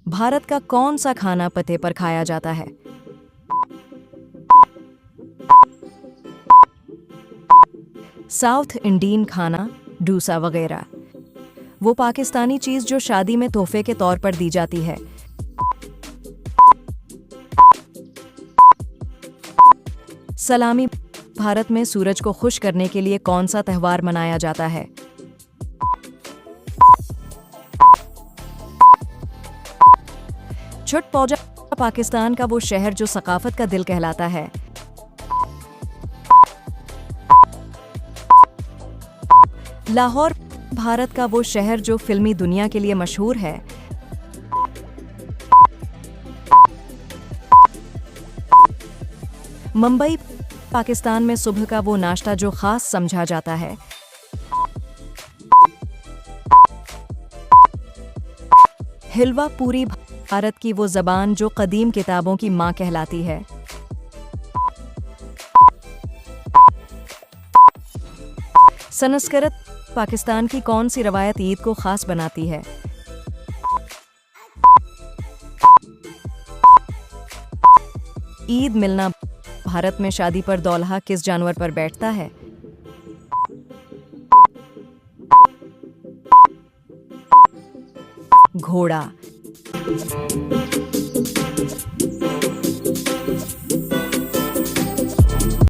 भारत का कौन सा खाना पते पर खाया जाता है? साउथ इंडियन खाना, डोसा वगैरह। वो पाकिस्तानी चीज जो शादी में तोहफे के तौर पर दी जाती है। सलामी। भारत में सूरज को खुश करने के लिए कौन सा त्योहार मनाया जाता है? छठ पूजा। पाकिस्तान का वो शहर जो सकाफत का दिल कहलाता है। लाहौर। भारत का वो शहर जो फिल्मी दुनिया के लिए मशहूर है। मुंबई। पाकिस्तान में सुबह का वो नाश्ता जो खास समझा जाता है। हिलवा पूरी। भारत की वो ज़बान जो कदीम किताबों की माँ कहलाती है। संस्कृत। पाकिस्तान की कौन सी रवायत ईद को खास बनाती है? ईद मिलना। भारत में शादी पर दूल्हा किस जानवर पर बैठता है? घोड़ा।